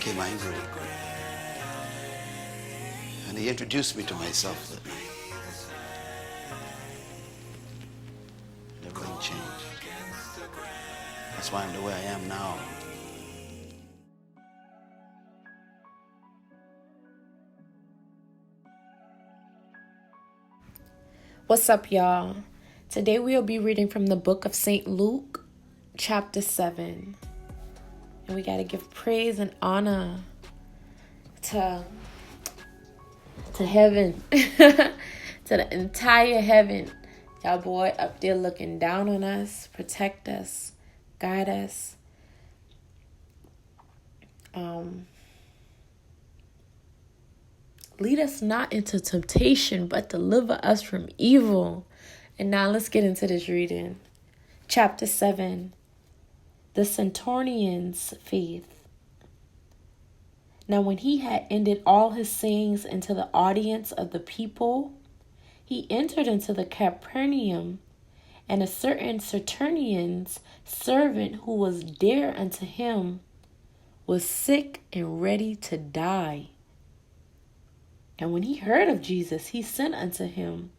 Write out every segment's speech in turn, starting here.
became angry. And he introduced me to myself that night. Everything changed. That's why I'm the way I am now. What's up, y'all? Today we'll be reading from the book of St. Luke, chapter 7. And we got to give praise and honor to heaven, to the entire heaven. Y'all boy up there looking down on us, protect us, guide us. Lead us not into temptation, but deliver us from evil. And now let's get into this reading. Chapter 7. The Centurion's Faith. Now when he had ended all his sayings into the audience of the people, he entered into the Capernaum, and a certain centurion's servant who was dear unto him was sick and ready to die. And when he heard of Jesus, he sent unto him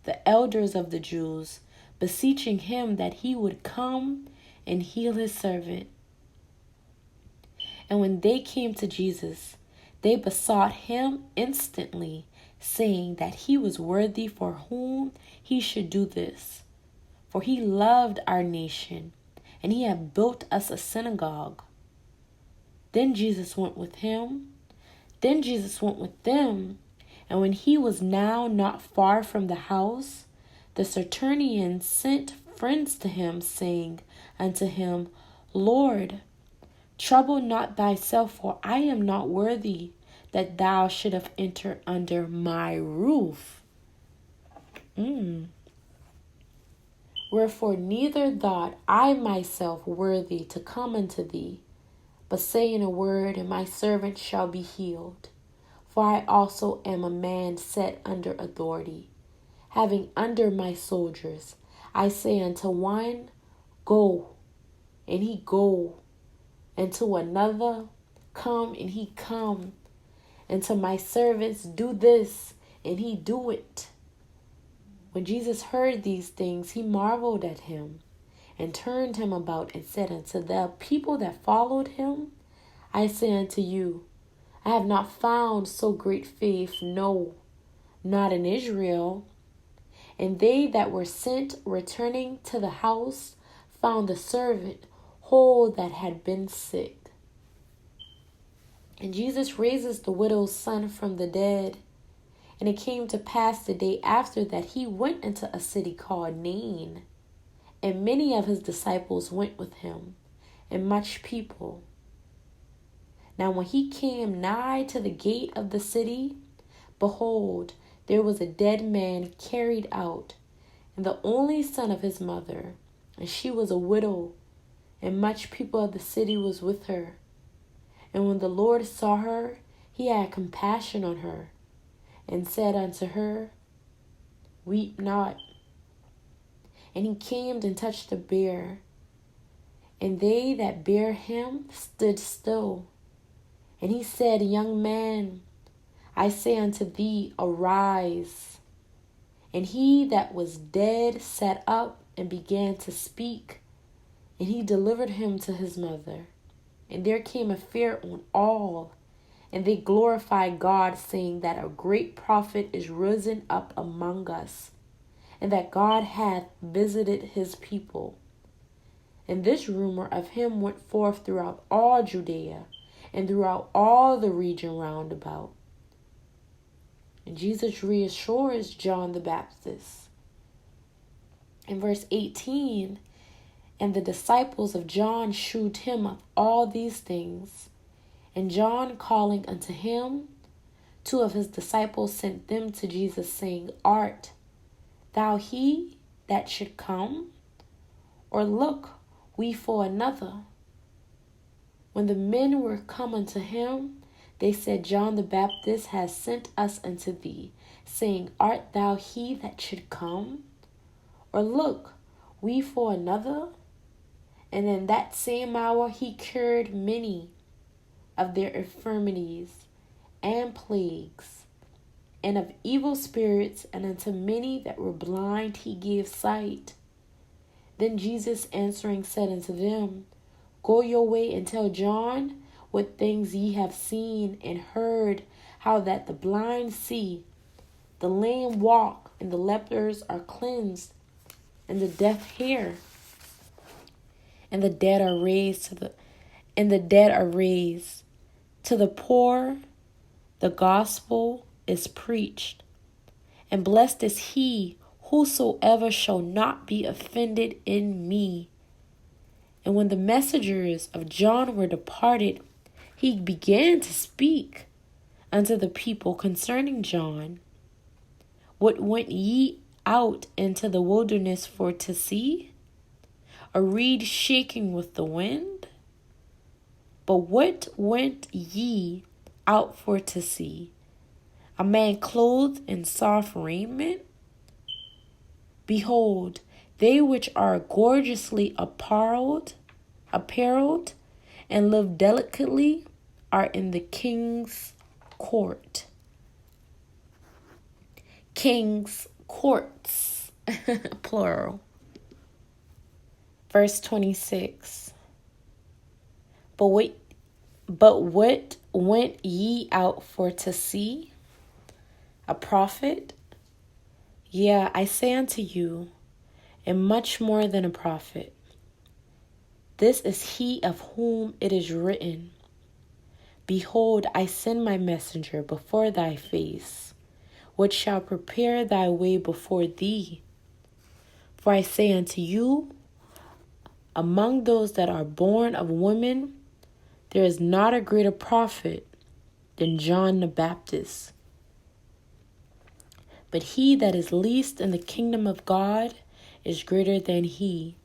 the elders of the Jews, beseeching him that he would come and heal his servant. And when they came to Jesus, they besought him instantly, saying that he was worthy for whom he should do this. For he loved our nation, and he had built us a synagogue. Then Jesus went with them, and when he was now not far from the house, the centurion sent friends to him, saying unto him, Lord, trouble not thyself, for I am not worthy that thou should have entered under my roof. Wherefore neither thought I myself worthy to come unto thee, but say in a word, and my servant shall be healed. For I also am a man set under authority, having under my soldiers. I say unto one, Go, and he go, and to another, Come, and he come, and to my servants, Do this, and he do it. When Jesus heard these things, he marveled at him, and turned him about, and said unto the people that followed him, I say unto you, I have not found so great faith, no, not in Israel. And they that were sent, returning to the house, found the servant whole that had been sick. And Jesus raises the widow's son from the dead. And it came to pass the day after that he went into a city called Nain. And many of his disciples went with him, and much people. Now when he came nigh to the gate of the city, behold, there was a dead man carried out, and the only son of his mother, and she was a widow, and much people of the city was with her. And when the Lord saw her, he had compassion on her, and said unto her, Weep not. And he came and touched the bier, and they that bare him stood still. And he said, Young man, I say unto thee, arise. And he that was dead sat up and began to speak, and he delivered him to his mother. And there came a fear on all, and they glorified God, saying that a great prophet is risen up among us, and that God hath visited his people. And this rumor of him went forth throughout all Judea, and throughout all the region round about. And Jesus reassures John the Baptist. In verse 18, and the disciples of John shewed him of all these things. And John, calling unto him 2 of his disciples, sent them to Jesus, saying, Art thou he that should come? Or look we for another? When the men were come unto him, they said, John the Baptist has sent us unto thee, saying, Art thou he that should come? Or look we for another? And in that same hour he cured many of their infirmities and plagues, and of evil spirits, and unto many that were blind he gave sight. Then Jesus answering said unto them, Go your way and tell John what things ye have seen and heard, how that the blind see, the lame walk, and the lepers are cleansed, and the deaf hear, and the dead are raised to the poor the gospel is preached. And blessed is he whosoever shall not be offended in me. And when the messengers of John were departed, he began to speak unto the people concerning John. What went ye out into the wilderness for to see? A reed shaking with the wind? But what went ye out for to see? A man clothed in soft raiment? Behold, they which are gorgeously apparelled and live delicately are in the king's court. King's courts, plural. Verse 26. But what went ye out for to see? A prophet? Yeah, I say unto you, and much more than a prophet. This is he of whom it is written, Behold, I send my messenger before thy face, which shall prepare thy way before thee. For I say unto you, among those that are born of women, there is not a greater prophet than John the Baptist. But he that is least in the kingdom of God is greater than he.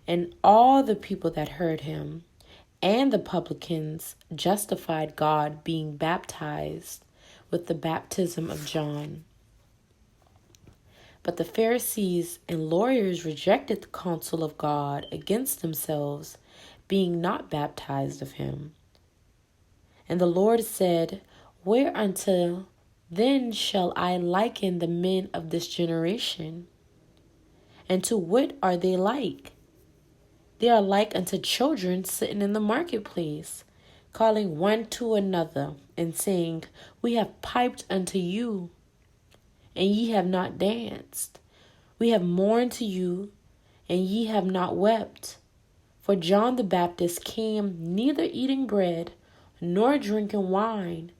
And all the people that heard him and the publicans justified God, being baptized with the baptism of John. But the Pharisees and lawyers rejected the counsel of God against themselves, being not baptized of him. And the Lord said, Whereunto then shall I liken the men of this generation? And to what are they like? They are like unto children sitting in the marketplace, calling one to another, and saying, We have piped unto you, and ye have not danced. We have mourned to you, and ye have not wept. For John the Baptist came neither eating bread, nor drinking wine,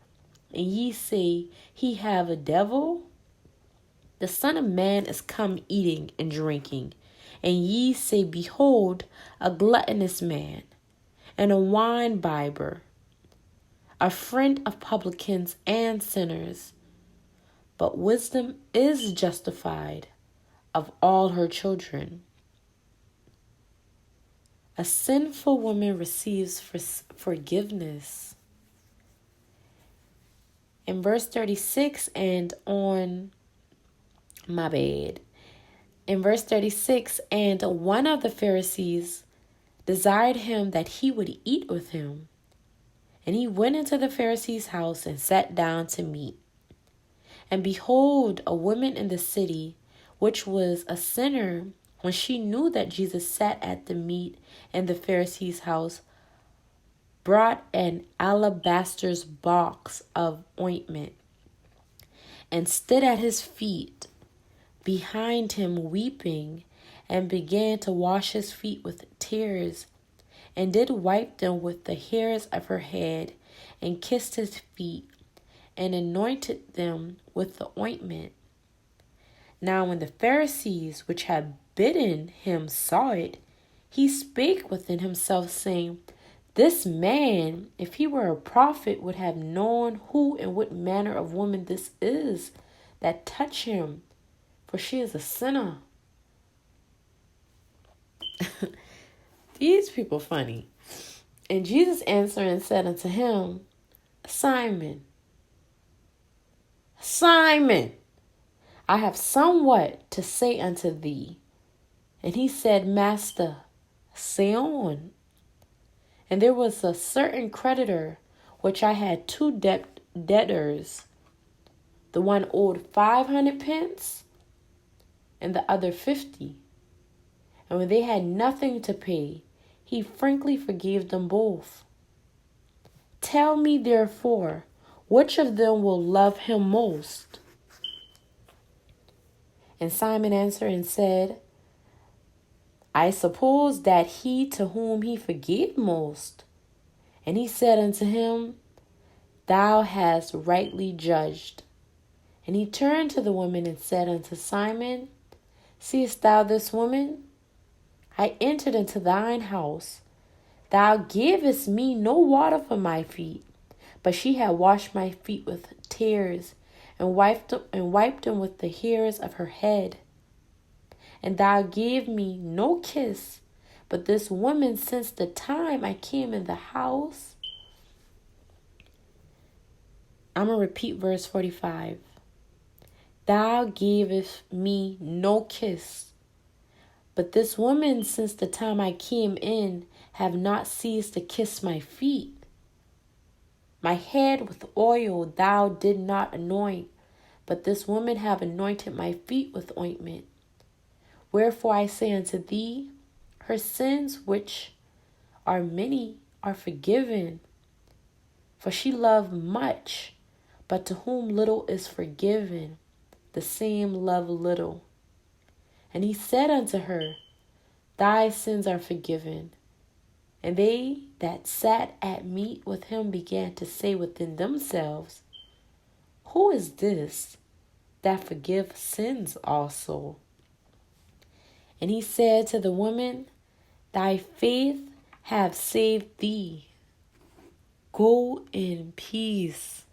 and ye say, He have a devil? The Son of Man is come eating and drinking, and ye say, Behold, a gluttonous man, and a wine-bibber, a friend of publicans and sinners. But wisdom is justified of all her children. A sinful woman receives forgiveness. In verse 36 and on, In verse 36, and one of the Pharisees desired him that he would eat with him. And he went into the Pharisee's house and sat down to meat. And behold, a woman in the city, which was a sinner, when she knew that Jesus sat at the meat in the Pharisee's house, brought an alabaster box of ointment, and stood at his feet behind him weeping, and began to wash his feet with tears, and did wipe them with the hairs of her head, and kissed his feet, and anointed them with the ointment. Now when the Pharisees which had bidden him saw it, he spake within himself, saying, This man, if he were a prophet, would have known who and what manner of woman this is that touch him, for she is a sinner. These people funny. And Jesus answering said unto him, Simon, I have somewhat to say unto thee. And he said, Master, say on. And there was a certain creditor which I had two debtors. The one owed 500 pence and the other 50. And when they had nothing to pay, he frankly forgave them both. Tell me, therefore, which of them will love him most? And Simon answered and said, I suppose that he to whom he forgave most. And he said unto him, Thou hast rightly judged. And he turned to the woman and said unto Simon, Seest thou this woman? I entered into thine house. Thou gavest me no water for my feet, but she had washed my feet with tears and wiped them with the hairs of her head. And thou gave me no kiss, but this woman, since the time I came in the house. I'm going to repeat verse 45. Thou gavest me no kiss, but this woman, since the time I came in, have not ceased to kiss my feet. My head with oil thou did not anoint, but this woman have anointed my feet with ointment. Wherefore I say unto thee, her sins, which are many, are forgiven. For she loved much, but to whom little is forgiven, the same love little. And he said unto her, Thy sins are forgiven. And they that sat at meat with him began to say within themselves, Who is this that forgiveth sins also? And he said to the woman, Thy faith hath saved thee. Go in peace.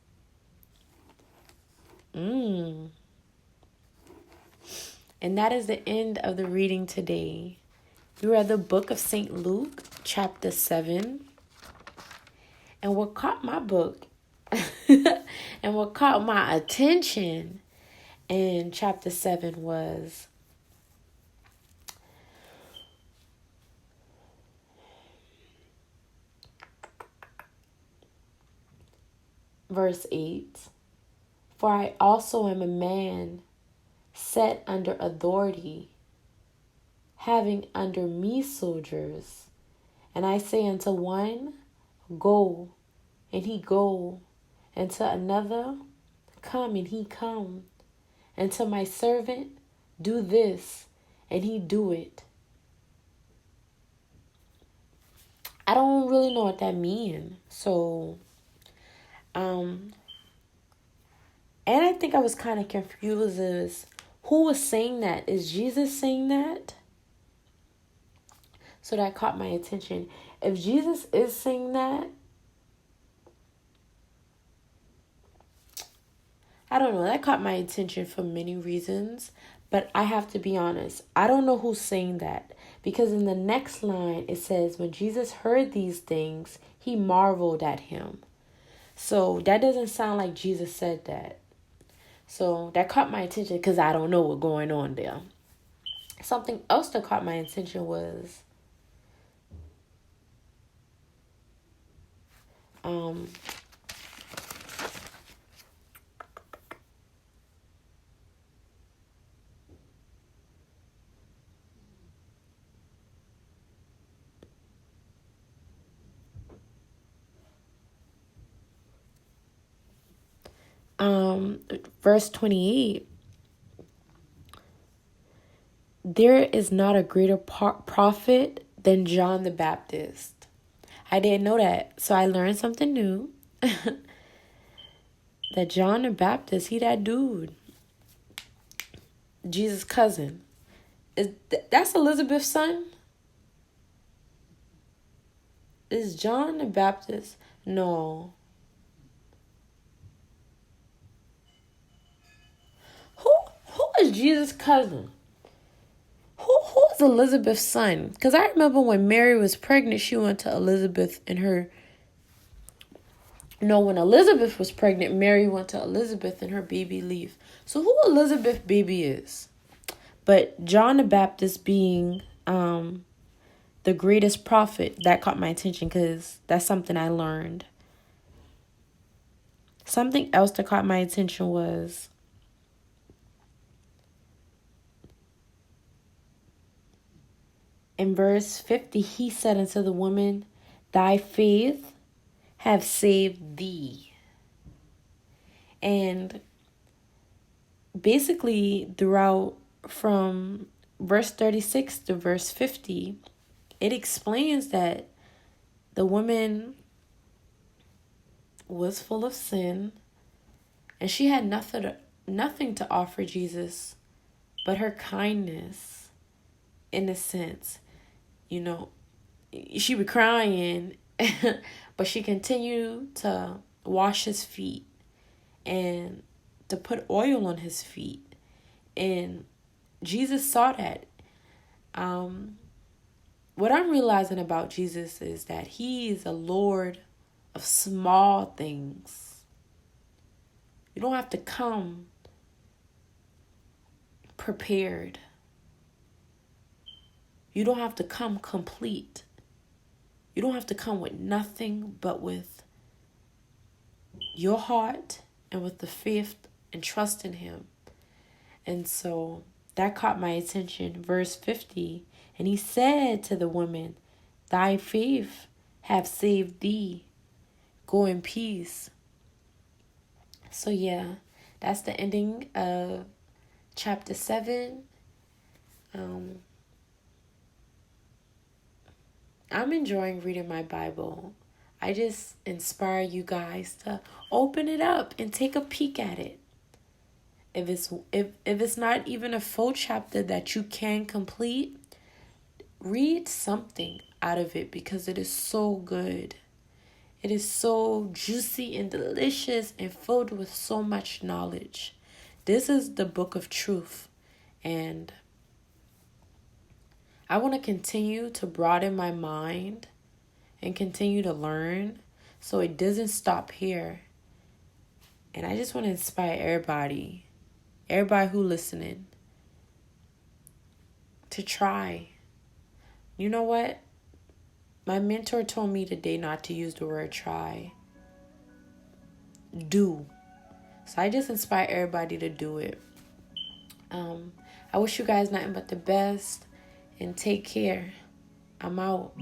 And that is the end of the reading today. We read the book of St. Luke, chapter 7. And what caught my book and what caught my attention in chapter 7 was verse 8. For I also am a man set under authority, having under me soldiers. And I say unto one, Go, and he go, and to another, Come, and he come, and to my servant, Do this, and he do it. I don't really know what that means. So, and I think I was kind of confused as who was saying that? Is Jesus saying that? So that caught my attention. If Jesus is saying that, I don't know. That caught my attention for many reasons. But I have to be honest. I don't know who's saying that. Because in the next line, it says, when Jesus heard these things, he marveled at him. So that doesn't sound like Jesus said that. So that caught my attention because I don't know what's going on there. Something else that caught my attention was verse 28. There is not a greater prophet than John the Baptist. I didn't know that. So I learned something new. That John the Baptist, he that dude. Jesus' cousin. That's Elizabeth's son? Is John the Baptist? No. Who is Jesus' cousin? Who is Elizabeth's son? Because I remember when Mary was pregnant, she went to Elizabeth and her... No, when Elizabeth was pregnant, Mary went to Elizabeth and her baby leave. So who Elizabeth baby is? But John the Baptist being the greatest prophet, that caught my attention because that's something I learned. Something else that caught my attention was in verse 50, he said unto the woman, thy faith have saved thee. And basically throughout from verse 36 to verse 50, it explains that the woman was full of sin and she had nothing to offer Jesus but her kindness. In a sense, you know, she was crying, but she continued to wash his feet and to put oil on his feet. And Jesus saw that. What I'm realizing about Jesus is that he is a Lord of small things. You don't have to come prepared. You don't have to come complete. You don't have to come with nothing but with your heart and with the faith and trust in him. And so that caught my attention. Verse 50, and he said to the woman, thy faith have saved thee. Go in peace. So yeah, that's the ending of chapter 7. I'm enjoying reading my Bible. I just inspire you guys to open it up and take a peek at it. If it's not even a full chapter that you can complete, read something out of it because it is so good. It is so juicy and delicious and filled with so much knowledge. This is the book of truth, and I want to continue to broaden my mind and continue to learn so it doesn't stop here. And I just want to inspire everybody who listening, to try. You know what? My mentor told me today not to use the word try. Do. So I just inspire everybody to do it. I wish you guys nothing but the best and take care. I'm out.